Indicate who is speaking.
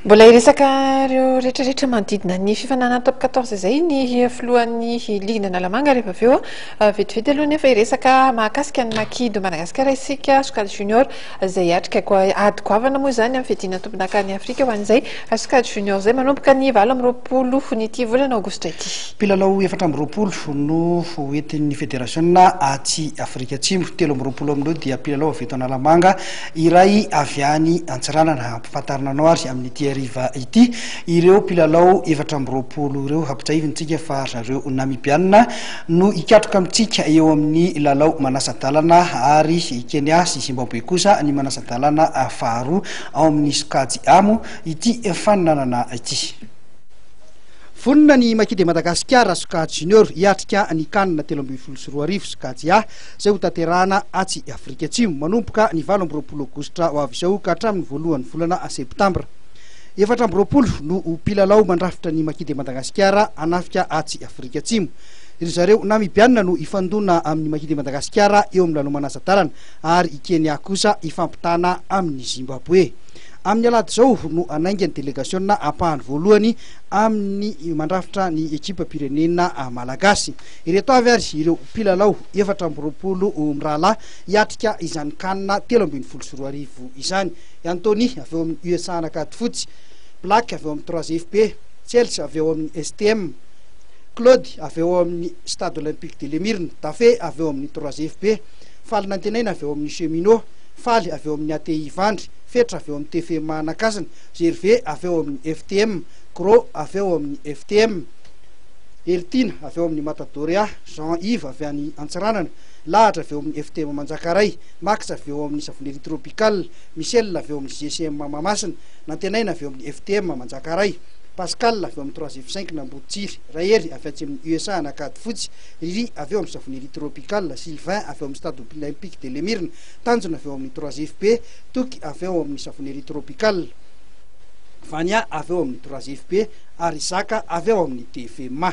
Speaker 1: Mbola iresaka ireo rehetrarehetra manodidina ny fifanana top 14 izay ny filohan'ny Ligue Nalamanga rehefa avy eo vetivety aloha nefa iresaka mahakasika ny Makido Madagasikara isika Sokady Junior izay atrika ady goavana moa zany amin'ny fiadina tompon-dakan'ny Afrika ho an'izay Sokady Junior izay manomboka ny 20 nyity volana Aogositra ity.
Speaker 2: Mpilalao 420 no hoentin'ny Fédération Aty Afrika Atsimo, 13 amin'ireo dia mpilalao avy eto Analamanga, iray avy any Antsiranana. Ampahafantarina anao ary amin'ny riva ity ireo mpilalao 420 ireo hapitrahivintsika fa zareo Namibiana no ikatroka amintsika eo amin'ny lalao manasa-dalana ary Kenya sy Zimbabwe kosa ny manasa-dalana faharoa ao amin'ny Sokady Amo ity fananana ity. Fonina ny Makidy Madagasikara Sokady Junior iatrika ny kanina 12 Sokady A izay ho tanterahana Aty Afrika Atsimo manomboka ny 20 Aogositra ho avy izao ka hatramin'ny voalohan'ny volana Septambra. 420 no mpilalao mandrafitra ny Makidy Madagasikara anafika Aty Afrika Atsimo. Iry zareo Namibiana no ifandona amin'ny Makidy Madagasikara eo amin'ny lalao manasa-dalana ary i Kenya kosa ifampitana amin'ny Zimbabwe. Amin'ny alady zao no anaingany délégation ampahany voalohany amin'ny mandrafitra ny ekipa pirenena malagasy. Ireto avy ary ireo mpilalao 420 mirahalahy iatrika izany kanina 13 izany. Antony avy eo amin'ny USA anakady fotsy, Black avy eo amin'ny 3FP, Chelsea avy eo amin'ny STM, Claude avy eo amin'ny Stade Olympique de Lemirne, Dafé avy eo amin'ny 3FP, Faly Nantenaina avy eo amin'ny Cheminot, Faly avy eo amin'ny ATI Vandry, Fetra avy eo amin'ny TFM Anakazana, Gervais avy eo amin'ny FTM, Gros avy eo amin'ny FTM, Ertina avy eo amin'ny Matadoria, Jean-Yves avy any Antsiranana, Lahatra avy eo amin'ny FTM Manjakaray, Max avy eo amin'ny Savonnerie Tropical, Michel avy eo amin'ny GSM Mahamasina, Nantenaina avy eo amin'ny FTM Manjakaray, Pascal avy eo amin'ny 3F5 Nambotsiry, Rahery avy atsy amin'ny USA anakady fotsy, Riri avy eo amin'ny Savonnerie Tropical, Sylvain avy eo amin'ny Stade Olympique de Lemirne, Tanjona avy eo amin'ny 3FP, Toky avy eo amin'ny Savonnerie Tropical, Vania avy eo amin'ny 3FP, ary Zaka avy eo amin'ny TFMA.